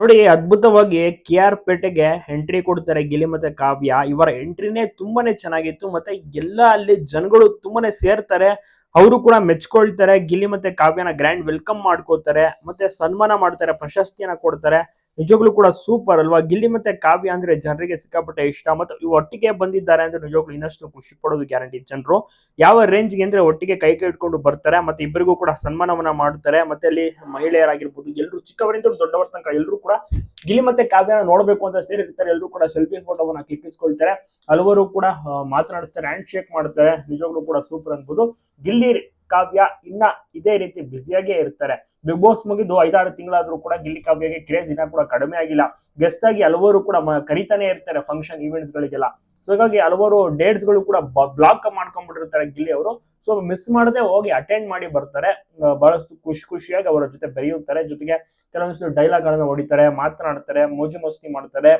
ನೋಡಿ ಅದ್ಭುತವಾಗಿ KR ಪೇಟೆಗೆ ಎಂಟ್ರಿ ಕೊಡ್ತಾರೆ ಗಿಲ್ಲಿ ಮತ್ತೆ ಕಾವ್ಯ. ಇವರ ಎಂಟ್ರಿನೇ ತುಂಬಾನೇ ಚೆನ್ನಾಗಿತ್ತು. ಮತ್ತೆ ಎಲ್ಲ ಅಲ್ಲಿ ಜನಗಳು ತುಂಬಾನೇ ಸೇರ್ತಾರೆ. ಅವರು ಕೂಡ ಮೆಚ್ಕೊಳ್ತಾರೆ. ಗಿಲ್ಲಿ ಮತ್ತೆ ಕಾವ್ಯನ ಗ್ರ್ಯಾಂಡ್ ವೆಲ್ಕಮ್ ಮಾಡ್ಕೋತಾರೆ. ಮತ್ತೆ ಸನ್ಮಾನ ಮಾಡ್ತಾರೆ, ಪ್ರಶಸ್ತಿಯನ್ನ ಕೊಡ್ತಾರೆ. ನಿಜವಾಗ್ಲೂ ಕೂಡ ಸೂಪರ್ ಅಲ್ವಾ. ಗಿಲ್ಲಿ ಮತ್ತೆ ಕಾವ್ಯ ಅಂದ್ರೆ ಜನರಿಗೆ ಸಿಕ್ಕಾಪಟ್ಟೆ ಇಷ್ಟ. ಮತ್ತೆ ಇವು ಒಟ್ಟಿಗೆ ಬಂದಿದ್ದಾರೆ ಅಂದ್ರೆ ನಿಜವಾಗ್ಲೂ ಇನ್ನಷ್ಟು ಖುಷಿ ಪಡೋದು ಗ್ಯಾರಂಟಿ. ಜನರು ಯಾವ ರೇಂಜ್ಗೆ ಅಂದ್ರೆ ಒಟ್ಟಿಗೆ ಕೈ ಇಟ್ಕೊಂಡು ಬರ್ತಾರೆ. ಮತ್ತೆ ಇಬ್ಬರಿಗೂ ಕೂಡ ಸನ್ಮಾನವನ್ನ ಮಾಡ್ತಾರೆ. ಮತ್ತೆ ಅಲ್ಲಿ ಮಹಿಳೆಯರಾಗಿರ್ಬೋದು, ಎಲ್ಲರೂ ಚಿಕ್ಕವರಿಂದ ದೊಡ್ಡವರ ತನಕ ಎಲ್ಲರೂ ಕೂಡ ಗಿಲ್ಲಿ ಮತ್ತೆ ಕಾವ್ಯನ ನೋಡ್ಬೇಕು ಅಂತ ಸೇರಿರ್ತಾರೆ. ಎಲ್ಲರೂ ಕೂಡ ಸೆಲ್ಫಿ ಫೋಟೋವನ್ನ ಕ್ಲಿಕ್ಕಿಸ್ಕೊಳ್ತಾರೆ. ಹಲವರು ಕೂಡ ಮಾತನಾಡಿಸ್ತಾರೆ, ಹ್ಯಾಂಡ್ ಶೇಕ್ ಮಾಡ್ತಾರೆ. ನಿಜವಾಗ್ಲೂ ಕೂಡ ಸೂಪರ್ ಅನ್ಬೋದು. ಗಿಲ್ಲಿ ಕಾವ್ಯ ಇನ್ನ ಇದೇ ರೀತಿ ಬ್ಯುಸಿಯಾಗೇ ಇರ್ತಾರೆ. ಬಿಗ್ ಬಾಸ್ ಮುಗಿದು 5-6 ತಿಂಗಳಾದ್ರೂ ಕೂಡ ಗಿಲ್ಲಿ ಕಾವ್ಯಗೆ ಕ್ರೇಜ್ ಇನ್ನ ಕೂಡ ಕಡಿಮೆ ಆಗಿಲ್ಲ. ಗೆಸ್ಟ್ ಆಗಿ ಹಲವರು ಕೂಡ ಕರಿತಾನೆ ಇರ್ತಾರೆ ಫಂಕ್ಷನ್ ಈವೆಂಟ್ಸ್ ಗಳಿಗೆಲ್ಲ. ಸೊ ಹಾಗಾಗಿ ಹಲವಾರು ಡೇಟ್ಸ್ ಗಳು ಕೂಡ ಬ್ಲಾಕ್ ಮಾಡ್ಕೊಂಡ್ಬಿಟ್ಟಿರ್ತಾರೆ ಗಿಲ್ಲಿ ಅವರು. ಸೊ ಮಿಸ್ ಮಾಡದೆ ಹೋಗಿ ಅಟೆಂಡ್ ಮಾಡಿ ಬರ್ತಾರೆ. ಬಹಳಷ್ಟು ಖುಷಿಯಾಗಿ ಅವರ ಜೊತೆ ಬೆರೆಯುತ್ತಾರೆ. ಜೊತೆಗೆ ಕೆಲವೊಂದಿಷ್ಟು ಡೈಲಾಗ್ ಗಳನ್ನ ಹೊಡಿತಾರೆ, ಮಾತನಾಡ್ತಾರೆ, ಮೋಜು ಮಸ್ತಿ ಮಾಡ್ತಾರೆ.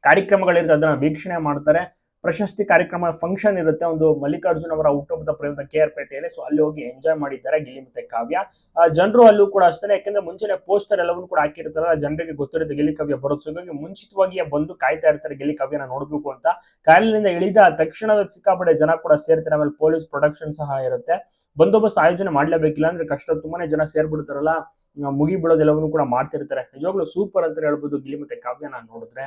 ಕಾರ್ಯಕ್ರಮಗಳಿರುತ್ತೆ ಅದನ್ನ ವೀಕ್ಷಣೆ ಮಾಡ್ತಾರೆ. ಪ್ರಶಸ್ತಿ ಕಾರ್ಯಕ್ರಮ ಫಂಕ್ಷನ್ ಇರುತ್ತೆ, ಒಂದು ಮಲ್ಲಿಕಾರ್ಜುನ್ ಅವರ ಹುಟ್ಟುಹಬ್ಬದ ಪ್ರಯುಕ್ತ KR ಪೇಟೆಯಲ್ಲಿ. ಸೊ ಅಲ್ಲಿ ಹೋಗಿ ಎಂಜಾಯ್ ಮಾಡಿದ್ದಾರೆ ಗಿಲ್ಲಿ ಮತ್ತೆ ಕಾವ್ಯ. ಜನರು ಅಲ್ಲೂ ಕೂಡ ಅಷ್ಟೇ, ಯಾಕಂದ್ರೆ ಮುಂಚೆನೆ ಪೋಸ್ಟರ್ ಎಲ್ಲವನ್ನು ಕೂಡ ಹಾಕಿರ್ತಾರಲ್ಲ, ಜನರಿಗೆ ಗೊತ್ತಿರುತ್ತೆ ಗಿಲ್ಲಿ ಕಾವ್ಯ ಬರೋದು. ಸೊ ಹಾಗಾಗಿ ಮುಂಚಿತವಾಗಿ ಬಂದು ಕಾಯ್ತಾ ಇರ್ತಾರೆ ಗಿಲ್ಲಿ ಕಾವ್ಯನ ನೋಡ್ಬೇಕು ಅಂತ. ಕಾಲಿನಿಂದ ಇಳಿದ ತಕ್ಷಣವೇ ಸಿಕ್ಕಾಪಟ್ಟೆ ಜನ ಕೂಡ ಸೇರ್ತಾರೆ. ಆಮೇಲೆ ಪೊಲೀಸ್ ಪ್ರೊಟೆಕ್ಷನ್ ಸಹ ಇರುತ್ತೆ. ಬಂದೋಬಸ್ತ್ ಆಯೋಜನೆ ಮಾಡ್ಲೇಬೇಕಿಲ್ಲ ಅಂದ್ರೆ ಕಷ್ಟ. ತುಂಬಾನೇ ಜನ ಸೇರ್ಬಿಡ್ತಾರಲ್ಲ, ಮುಗಿ ಬಿಡೋದೆಲ್ಲವನ್ನು ಕೂಡ ಮಾಡ್ತಿರ್ತಾರೆ. ನಿಜವಾಗ್ಲೂ ಸೂಪರ್ ಅಂತ ಹೇಳ್ಬೋದು ಗಿಲ್ಲಿ ಮತ್ತೆ ಕಾವ್ಯನ ನೋಡಿದ್ರೆ.